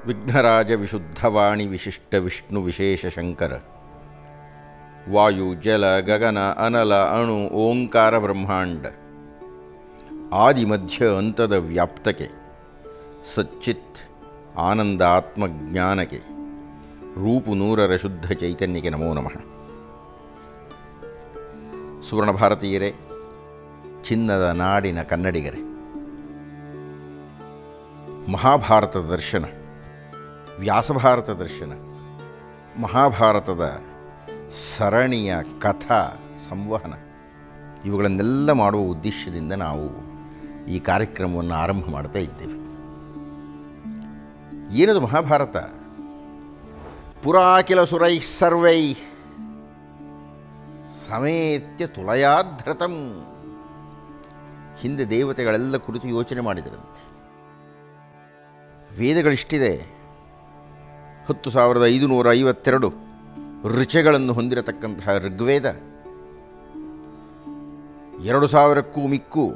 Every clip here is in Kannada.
ವಿಘ್ನರಾಜ ವಿಶುದ್ಧವಾಣಿ ವಿಶಿಷ್ಟ ವಿಷ್ಣು ವಿಶೇಷ ಶಂಕರ ವಾಯು ಜಲ ಗಗನ ಅನಲ ಅಣು ಓಂಕಾರ ಬ್ರಹ್ಮಾಂಡ ಆದಿ ಮಧ್ಯ ಅಂತದ ವ್ಯಾಪ್ತಕ್ಕೆ ಸಚ್ಚಿತ್ ಆನಂದ ಆತ್ಮಜ್ಞಾನಕ್ಕೆ ರೂಪು ನೂರರ ಶುದ್ಧ ಚೈತನ್ಯಕ್ಕೆ ನಮೋ ನಮಃ. ಸುವರ್ಣ ಭಾರತೀಯರೇ, ಚಿನ್ನದ ನಾಡಿನ ಕನ್ನಡಿಗರೇ, ಮಹಾಭಾರತದ ದರ್ಶನ, ವ್ಯಾಸಭಾರತ ದರ್ಶನ, ಮಹಾಭಾರತದ ಸರಣಿಯ ಕಥಾ ಸಂವಹನ ಇವುಗಳನ್ನೆಲ್ಲ ಮಾಡುವ ಉದ್ದೇಶದಿಂದ ನಾವು ಈ ಕಾರ್ಯಕ್ರಮವನ್ನು ಆರಂಭ ಮಾಡ್ತಾ ಇದ್ದೇವೆ. ಏನದು ಮಹಾಭಾರತ? ಪುರಾಕಿಲ ಸುರೈ ಸರ್ವೈ ಸಮೇತ್ಯ ತುಲಯಾಧೃತಂ. ಹಿಂದೆ ದೇವತೆಗಳೆಲ್ಲ ಕುರಿತು ಯೋಚನೆ ಮಾಡಿದರಂತೆ. ವೇದಗಳಿಷ್ಟಿದೆ, 10,552 ಋಚೆಗಳನ್ನು ಹೊಂದಿರತಕ್ಕಂತಹ ಋಗ್ವೇದ, 2,000ಕ್ಕೂ ಮಿಕ್ಕು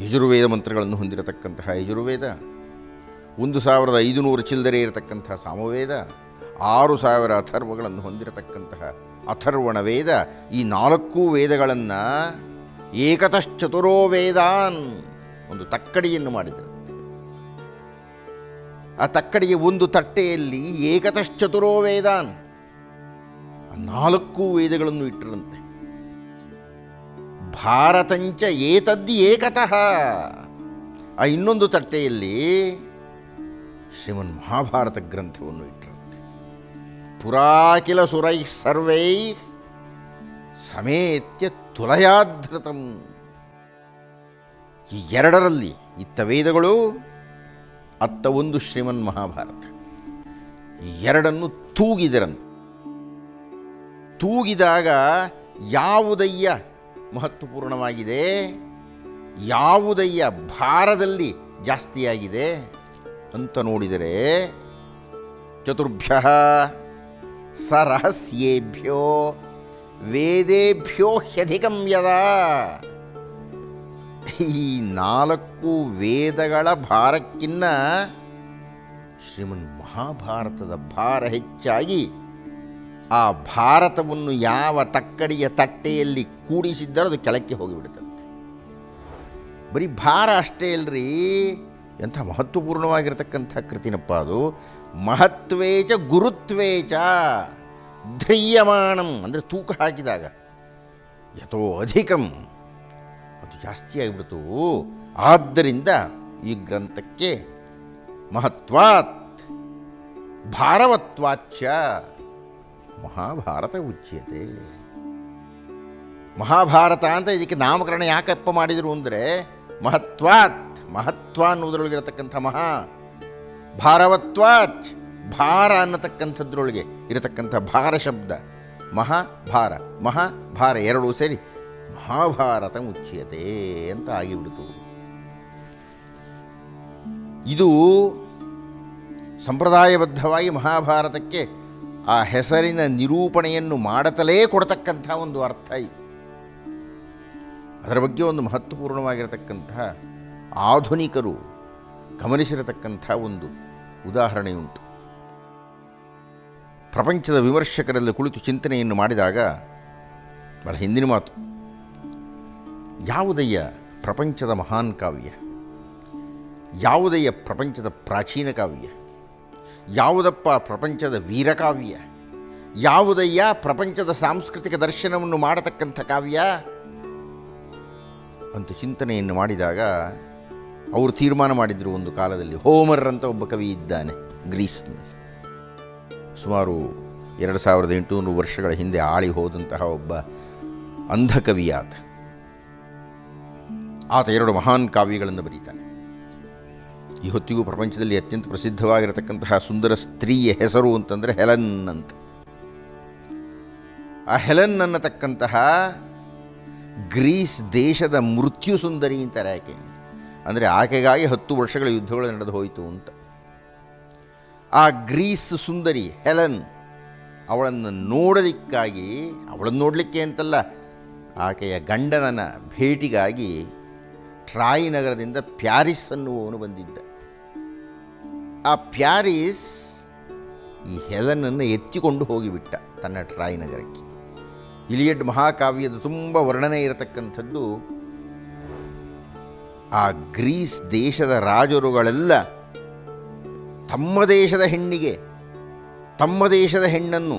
ಯಜುರ್ವೇದ ಮಂತ್ರಗಳನ್ನು ಹೊಂದಿರತಕ್ಕಂತಹ ಯಜುರ್ವೇದ, 1,500 ಚಿಲ್ಲರೆ ಇರತಕ್ಕಂತಹ ಸಾಮವೇದ, 6,000 ಅಥರ್ವಗಳನ್ನು ಹೊಂದಿರತಕ್ಕಂತಹ ಅಥರ್ವಣ ವೇದ. ಈ 4 ವೇದಗಳನ್ನು ಏಕತಶ್ಚತುರೋ ವೇದಾನ್ ಒಂದು ತಕ್ಕಡಿಯನ್ನು ಮಾಡಿದರು. ಆ ತಕ್ಕಡಿಗೆ ಒಂದು ತಟ್ಟೆಯಲ್ಲಿ ಏಕತಶ್ಚತುರೋ ವೇದಾನ್ 4 ವೇದಗಳನ್ನು ಇಟ್ಟರಂತೆ. ಭಾರತಂಚ ಏತದ್ದಿ ಏಕತಃ. ಆ ಇನ್ನೊಂದು ತಟ್ಟೆಯಲ್ಲಿ ಶ್ರೀಮನ್ ಮಹಾಭಾರತ ಗ್ರಂಥವನ್ನು ಇಟ್ಟರಂತೆ. ಪುರಾಕಿಲ ಸುರೈ ಸರ್ವೈ ಸಮೇತ್ಯ ತುಲಯಾಧೃತಂ. ಈ ಎರಡರಲ್ಲಿ ಇತ್ತ ವೇದಗಳು, ಅತ್ತ ಒಂದು ಶ್ರೀಮನ್ ಮಹಾಭಾರತ. ಈ ಎರಡನ್ನು ತೂಗಿದರಂತೆ. ತೂಗಿದಾಗ ಯಾವುದಯ್ಯ ಮಹತ್ವಪೂರ್ಣವಾಗಿದೆ, ಯಾವುದಯ್ಯ ಭಾರದಲ್ಲಿ ಜಾಸ್ತಿಯಾಗಿದೆ ಅಂತ ನೋಡಿದರೆ, ಚತುರ್ಭ್ಯ ಸರಹಸ್ಯೇಭ್ಯೋ ವೇದೇಭ್ಯೋ ಹ್ಯಧಿಕಂ ಯದಾ. ಈ 4 ವೇದಗಳ ಭಾರಕ್ಕಿನ್ನ ಶ್ರೀಮನ್ ಮಹಾಭಾರತದ ಭಾರ ಹೆಚ್ಚಾಗಿ ಆ ಭಾರತವನ್ನು ಯಾವ ತಕ್ಕಡಿಯ ತಟ್ಟೆಯಲ್ಲಿ ಕೂಡಿಸಿದ್ದರೋ ಅದು ಕೆಳಕ್ಕೆ ಹೋಗಿಬಿಡುತ್ತಂತೆ. ಬರೀ ಭಾರ ಅಷ್ಟೇ ಅಲ್ರಿ, ಎಂಥ ಮಹತ್ವಪೂರ್ಣವಾಗಿರತಕ್ಕಂಥ ಕೃತಿನಪ್ಪ ಅದು. ಮಹತ್ವೇಚ ಗುರುತ್ವೇಚ ಧ್ರಿಯಮಾಣಂ ಅಂದರೆ ತೂಕ ಹಾಕಿದಾಗ ಯಥೋ ಅಧಿಕಂ ಅದು ಜಾಸ್ತಿ ಆಗಿಬಿಡ್ತು. ಆದ್ದರಿಂದ ಈ ಗ್ರಂಥಕ್ಕೆ ಮಹತ್ವಾತ್ ಭಾರವತ್ವಾಚ್ಚ ಮಹಾಭಾರತ ಉಚ್ಯತೆ. ಮಹಾಭಾರತ ಅಂತ ಇದಕ್ಕೆ ನಾಮಕರಣ ಯಾಕಪ್ಪ ಮಾಡಿದರು ಅಂದರೆ, ಮಹತ್ವಾತ್ ಮಹತ್ವ ಅನ್ನೋದ್ರೊಳಗಿರತಕ್ಕಂಥ ಮಹಾ, ಭಾರವತ್ವಾಚ್ ಭಾರ ಅನ್ನತಕ್ಕಂಥದ್ರೊಳಗೆ ಇರತಕ್ಕಂಥ ಭಾರ ಶಬ್ದ, ಮಹಾಭಾರ ಮಹಾಭಾರ ಎರಡೂ ಸೇರಿ ಮಹಾಭಾರತ ಮುಚ್ಯತೆ ಅಂತ ಆಗಿಬಿಡ್ತು. ಇದು ಸಂಪ್ರದಾಯಬದ್ಧವಾಗಿ ಮಹಾಭಾರತಕ್ಕೆ ಆ ಹೆಸರಿನ ನಿರೂಪಣೆಯನ್ನು ಮಾಡತಲೇ ಕೊಡ್ತಕ್ಕಂಥ ಒಂದು ಅರ್ಥ ಇದು. ಅದರ ಬಗ್ಗೆ ಒಂದು ಮಹತ್ವಪೂರ್ಣವಾಗಿರತಕ್ಕಂತಹ ಆಧುನಿಕರು ಗಮನಿಸಿರತಕ್ಕಂಥ ಒಂದು ಉದಾಹರಣೆಯುಂಟು. ಪ್ರಪಂಚದ ವಿಮರ್ಶಕರೆಲ್ಲ ಕುಳಿತು ಚಿಂತನೆಯನ್ನು ಮಾಡಿದಾಗ, ಬಹಳ ಹಿಂದಿನ ಮಾತು, ಯಾವುದಯ್ಯ ಪ್ರಪಂಚದ ಮಹಾನ್ ಕಾವ್ಯ, ಯಾವುದಯ್ಯ ಪ್ರಪಂಚದ ಪ್ರಾಚೀನ ಕಾವ್ಯ, ಯಾವುದಪ್ಪ ಪ್ರಪಂಚದ ವೀರಕಾವ್ಯ, ಯಾವುದಯ್ಯ ಪ್ರಪಂಚದ ಸಾಂಸ್ಕೃತಿಕ ದರ್ಶನವನ್ನು ಮಾಡತಕ್ಕಂಥ ಕಾವ್ಯ ಅಂತ ಚಿಂತನೆಯನ್ನು ಮಾಡಿದಾಗ ಅವರು ತೀರ್ಮಾನ ಮಾಡಿದರು. ಒಂದು ಕಾಲದಲ್ಲಿ ಹೋಮರ್ ಅಂತ ಒಬ್ಬ ಕವಿ ಇದ್ದಾನೆ ಗ್ರೀಸ್ನಲ್ಲಿ. ಸುಮಾರು 2,800 ವರ್ಷಗಳ ಹಿಂದೆ ಆಳಿ ಹೋದಂತಹ ಒಬ್ಬ ಅಂಧಕವಿ ಆತ. 2 ಮಹಾನ್ ಕಾವ್ಯಗಳನ್ನು ಬರೀತಾನೆ. ಈ ಹೊತ್ತಿಗೂ ಪ್ರಪಂಚದಲ್ಲಿ ಅತ್ಯಂತ ಪ್ರಸಿದ್ಧವಾಗಿರತಕ್ಕಂತಹ ಸುಂದರ ಸ್ತ್ರೀಯ ಹೆಸರು ಅಂತಂದರೆ ಹೆಲನ್ ಅಂತ. ಆ ಹೆಲನ್ ಅನ್ನತಕ್ಕಂತಹ ಗ್ರೀಸ್ ದೇಶದ ಮೃತ್ಯು ಸುಂದರಿ ಅಂತಾರೆ ಆಕೆ. ಅಂದರೆ ಆಕೆಗಾಗಿ 10 ವರ್ಷಗಳ ಯುದ್ಧಗಳು ನಡೆದು ಹೋಯಿತು ಅಂತ. ಆ ಗ್ರೀಸ್ ಸುಂದರಿ ಹೆಲನ್, ಅವಳನ್ನು ನೋಡೋದಕ್ಕಾಗಿ, ಅವಳನ್ನು ನೋಡಲಿಕ್ಕೆ ಅಂತಲ್ಲ, ಆಕೆಯ ಗಂಡನ ಭೇಟಿಗಾಗಿ ಟ್ರಾಯ್ ನಗರದಿಂದ ಪ್ಯಾರಿಸ್ ಅನ್ನುವವನು ಬಂದಿದ್ದ. ಆ ಪ್ಯಾರಿಸ್ ಈ ಹೆಲನನ್ನು ಎತ್ತಿಕೊಂಡು ಹೋಗಿಬಿಟ್ಟ ತನ್ನ ಟ್ರಾಯ್ ನಗರಕ್ಕೆ. ಇಲಿಯಡ್ ಮಹಾಕಾವ್ಯದ ತುಂಬ ವರ್ಣನೆ ಇರತಕ್ಕಂಥದ್ದು ಆ ಗ್ರೀಸ್ ದೇಶದ ರಾಜರುಗಳೆಲ್ಲ ತಮ್ಮ ದೇಶದ ಹೆಣ್ಣಿಗೆ ತಮ್ಮ ದೇಶದ ಹೆಣ್ಣನ್ನು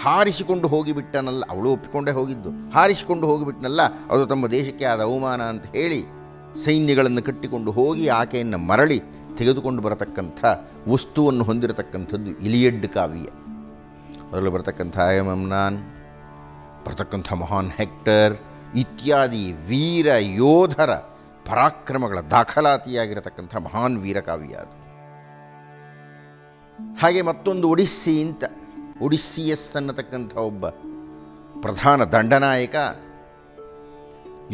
ಹಾರಿಸಿಕೊಂಡು ಹೋಗಿಬಿಟ್ಟನಲ್ಲ, ಅವಳು ಒಪ್ಪಿಕೊಂಡೇ ಹೋಗಿದ್ದು, ಹಾರಿಸಿಕೊಂಡು ಹೋಗಿಬಿಟ್ಟನಲ್ಲ, ಅದು ತಮ್ಮ ದೇಶಕ್ಕೆ ಆದ ಅವಮಾನ ಅಂತ ಹೇಳಿ ಸೈನ್ಯಗಳನ್ನು ಕಟ್ಟಿಕೊಂಡು ಹೋಗಿ ಆಕೆಯನ್ನು ಮರಳಿ ತೆಗೆದುಕೊಂಡು ಬರತಕ್ಕಂಥ ವಸ್ತುವನ್ನು ಹೊಂದಿರತಕ್ಕಂಥದ್ದು ಇಲಿಯಡ್ ಕಾವ್ಯ. ಅದರಲ್ಲಿ ಬರತಕ್ಕಂಥ ಅಗಮೆಮ್ನಾನ್, ಬರತಕ್ಕಂಥ ಮಹಾನ್ ಹೆಕ್ಟರ್ ಇತ್ಯಾದಿ ವೀರ ಯೋಧರ ಪರಾಕ್ರಮಗಳ ದಾಖಲಾತಿಯಾಗಿರತಕ್ಕಂಥ ಮಹಾನ್ ವೀರಕಾವ್ಯ ಅದು. ಹಾಗೆ ಮತ್ತೊಂದು ಒಡಿಸ್ಸಿ ಅಂತ, ಒಡಿಸ್ಸಿಯಸ್ ಅನ್ನತಕ್ಕಂಥ ಒಬ್ಬ ಪ್ರಧಾನ ದಂಡನಾಯಕ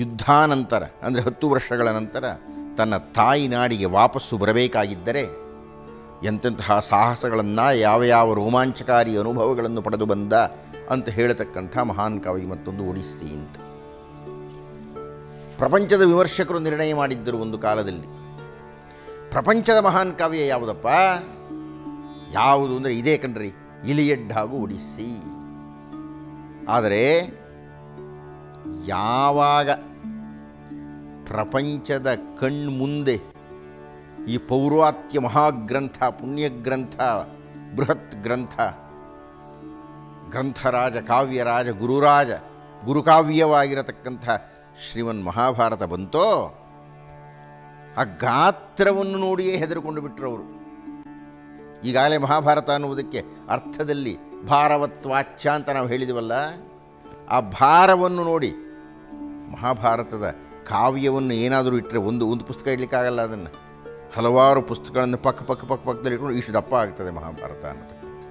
ಯುದ್ಧಾನಂತರ ಅಂದರೆ 10 ವರ್ಷಗಳ ನಂತರ ತನ್ನ ತಾಯಿ ನಾಡಿಗೆ ವಾಪಸ್ಸು ಬರಬೇಕಾಗಿದ್ದರೆ ಎಂತೆಂತಹ ಸಾಹಸಗಳನ್ನು ಯಾವ ಯಾವ ರೋಮಾಂಚಕಾರಿ ಅನುಭವಗಳನ್ನು ಪಡೆದು ಬಂದ ಅಂತ ಹೇಳತಕ್ಕಂಥ ಮಹಾನ್ ಕಾವ್ಯ ಮತ್ತೊಂದು ಒಡಿಸ್ಸಿ ಅಂತ. ಪ್ರಪಂಚದ ವಿಮರ್ಶಕರು ನಿರ್ಣಯ ಮಾಡಿದ್ದರು ಒಂದು ಕಾಲದಲ್ಲಿ, ಪ್ರಪಂಚದ ಮಹಾನ್ ಕಾವ್ಯ ಯಾವುದಪ್ಪ, ಯಾವುದು ಅಂದರೆ ಇದೇ ಕಣ್ರಿ, ಇಲಿಯಡ್ ಹಾಗೂ ಒಡಿಸ್ಸಿ. ಆದರೆ ಯಾವಾಗ ಪ್ರಪಂಚದ ಕಣ್ಮುಂದೆ ಈ ಪೌರಾತ್ಯ ಮಹಾಗ್ರಂಥ, ಪುಣ್ಯಗ್ರಂಥ, ಬೃಹತ್ ಗ್ರಂಥ, ಗ್ರಂಥರಾಜ, ಕಾವ್ಯರಾಜ, ಗುರುರಾಜ, ಗುರುಕಾವ್ಯವಾಗಿರತಕ್ಕಂಥ ಶ್ರೀಮನ್ ಮಹಾಭಾರತ ಬಂತೋ, ಆ ಗಾತ್ರವನ್ನು ನೋಡಿಯೇ ಹೆದರಿಕೊಂಡು ಬಿಟ್ಟರು ಅವರು. ಈಗಾಗಲೇ ಮಹಾಭಾರತ ಅನ್ನುವುದಕ್ಕೆ ಅರ್ಥದಲ್ಲಿ ಭಾರವತ್ವಾಚ್ಯ ಅಂತ ನಾವು ಹೇಳಿದವಲ್ಲ, ಆ ಭಾರವನ್ನು ನೋಡಿ ಮಹಾಭಾರತದ ಕಾವ್ಯವನ್ನು ಏನಾದರೂ ಇಟ್ಟರೆ ಒಂದು ಪುಸ್ತಕ ಇಡಲಿಕ್ಕಾಗಲ್ಲ, ಅದನ್ನು ಹಲವಾರು ಪುಸ್ತಕಗಳನ್ನು ಪಕ್ಕದಲ್ಲಿ ಇಟ್ಕೊಂಡು ಇಷ್ಟು ದಪ್ಪ ಆಗ್ತದೆ ಮಹಾಭಾರತ ಅನ್ನತಕ್ಕಂಥ.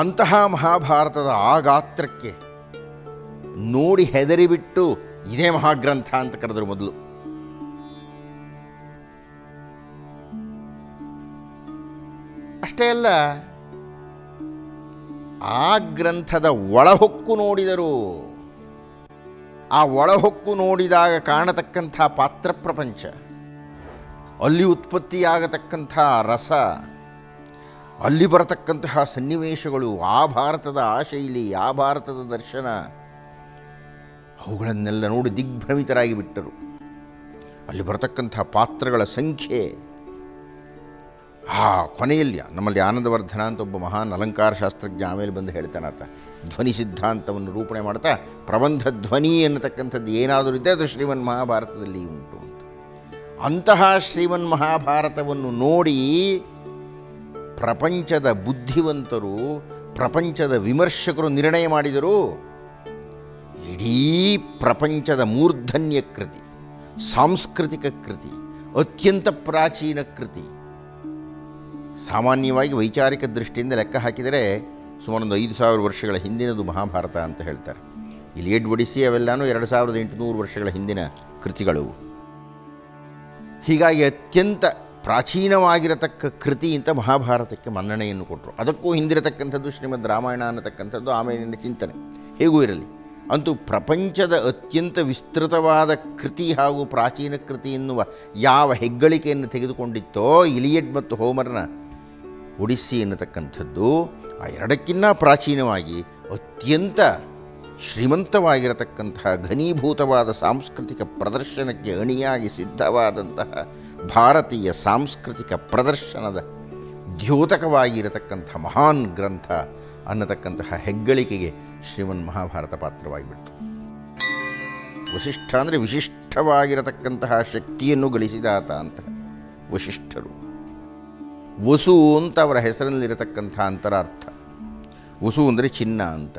ಅಂತಹ ಮಹಾಭಾರತದ ಆ ಗಾತ್ರಕ್ಕೆ ನೋಡಿ ಹೆದರಿಬಿಟ್ಟು ಇದೇ ಮಹಾಗ್ರಂಥ ಅಂತ ಕರೆದರು ಮೊದಲು. ಅಷ್ಟೇ ಅಲ್ಲ, ಆ ಗ್ರಂಥದ ಒಳಹೊಕ್ಕು ನೋಡಿದರು. ಆ ಒಳಹೊಕ್ಕು ನೋಡಿದಾಗ ಕಾಣತಕ್ಕಂಥ ಪಾತ್ರ ಪ್ರಪಂಚ, ಅಲ್ಲಿ ಉತ್ಪತ್ತಿಯಾಗತಕ್ಕಂಥ ರಸ, ಅಲ್ಲಿ ಬರತಕ್ಕಂತಹ ಸನ್ನಿವೇಶಗಳು, ಆ ಭಾರತದ ಆ ಶೈಲಿ, ಆ ಭಾರತದ ದರ್ಶನ, ಅವುಗಳನ್ನೆಲ್ಲ ನೋಡಿ ದಿಗ್ಭ್ರಮಿತರಾಗಿ ಬಿಟ್ಟರು. ಅಲ್ಲಿ ಬರತಕ್ಕಂಥ ಪಾತ್ರಗಳ ಸಂಖ್ಯೆ, ಆ ಕೊನೆಯಲ್ಲಿ ನಮ್ಮಲ್ಲಿ ಆನಂದವರ್ಧನ ಅಂತ ಒಬ್ಬ ಮಹಾನ್ ಅಲಂಕಾರ ಶಾಸ್ತ್ರಜ್ಞ ಆಮೇಲೆ ಬಂದು ಹೇಳ್ತಾನಾತ, ಧ್ವನಿ ಸಿದ್ಧಾಂತವನ್ನು ರೂಪಣೆ ಮಾಡ್ತಾ ಪ್ರಬಂಧ ಧ್ವನಿ ಅನ್ನತಕ್ಕಂಥದ್ದು ಏನಾದರೂ ಇದ್ದರೆ ಅದು ಶ್ರೀಮನ್ ಮಹಾಭಾರತದಲ್ಲಿ ಉಂಟು ಅಂತ. ಅಂತಹ ಶ್ರೀಮನ್ ಮಹಾಭಾರತವನ್ನು ನೋಡಿ ಪ್ರಪಂಚದ ಬುದ್ಧಿವಂತರು, ಪ್ರಪಂಚದ ವಿಮರ್ಶಕರು ನಿರ್ಣಯ ಮಾಡಿದರು, ಇಡೀ ಪ್ರಪಂಚದ ಮೂರ್ಧನ್ಯ ಕೃತಿ, ಸಾಂಸ್ಕೃತಿಕ ಕೃತಿ, ಅತ್ಯಂತ ಪ್ರಾಚೀನ ಕೃತಿ. ಸಾಮಾನ್ಯವಾಗಿ ವೈಚಾರಿಕ ದೃಷ್ಟಿಯಿಂದ ಲೆಕ್ಕ ಹಾಕಿದರೆ ಸುಮಾರು ಒಂದು 5000 ವರ್ಷಗಳ ಹಿಂದಿನದು ಮಹಾಭಾರತ ಅಂತ ಹೇಳ್ತಾರೆ. ಇಲಿಯಡ್, ಒಡಿಸ್ಸಿ ಅವೆಲ್ಲನೂ 2800 ವರ್ಷಗಳ ಹಿಂದಿನ ಕೃತಿಗಳು. ಹೀಗಾಗಿ ಅತ್ಯಂತ ಪ್ರಾಚೀನವಾಗಿರತಕ್ಕ ಕೃತಿ ಅಂತ ಮಹಾಭಾರತಕ್ಕೆ ಮನ್ನಣೆಯನ್ನು ಕೊಟ್ಟರು. ಅದಕ್ಕೂ ಹಿಂದಿರತಕ್ಕಂಥದ್ದು ಶ್ರೀಮದ್ ರಾಮಾಯಣ ಅನ್ನತಕ್ಕಂಥದ್ದು ಆಮೇಲಿನ ಚಿಂತನೆ. ಹೇಗೂ ಇರಲಿ, ಅಂತೂ ಪ್ರಪಂಚದ ಅತ್ಯಂತ ವಿಸ್ತೃತವಾದ ಕೃತಿ ಹಾಗೂ ಪ್ರಾಚೀನ ಕೃತಿ ಎನ್ನುವ ಯಾವ ಹೆಗ್ಗಳಿಕೆಯನ್ನು ತೆಗೆದುಕೊಂಡಿತ್ತೋ ಇಲಿಯಡ್ ಮತ್ತು ಹೋಮರ್ನ ಒಡಿಸ್ಸಿ ಎನ್ನತಕ್ಕಂಥದ್ದು, ಆ ಎರಡಕ್ಕಿಂತ ಪ್ರಾಚೀನವಾಗಿ ಅತ್ಯಂತ ಶ್ರೀಮಂತವಾಗಿರತಕ್ಕಂತಹ ಘನೀಭೂತವಾದ ಸಾಂಸ್ಕೃತಿಕ ಪ್ರದರ್ಶನಕ್ಕೆ ಅಣಿಯಾಗಿ ಸಿದ್ಧವಾದಂತಹ ಭಾರತೀಯ ಸಾಂಸ್ಕೃತಿಕ ಪ್ರದರ್ಶನದ ದ್ಯೋತಕವಾಗಿರತಕ್ಕಂಥ ಮಹಾನ್ ಗ್ರಂಥ ಅನ್ನತಕ್ಕಂತಹ ಹೆಗ್ಗಳಿಕೆಗೆ ಶ್ರೀಮನ್ ಮಹಾಭಾರತ ಪಾತ್ರವಾಗಿಬಿಡ್ತು. ವಸಿಷ್ಠ ಅಂದರೆ ವಿಶಿಷ್ಟವಾಗಿರತಕ್ಕಂತಹ ಶಕ್ತಿಯನ್ನು ಗಳಿಸಿದಾತ ಅಂತ ವಸಿಷ್ಠರು. ವಸು ಅಂತ ಅವರ ಹೆಸರಿನಲ್ಲಿರತಕ್ಕಂಥ ಅಂತರಾರ್ಥ. ವಸು ಅಂದರೆ ಚಿನ್ನ ಅಂತ.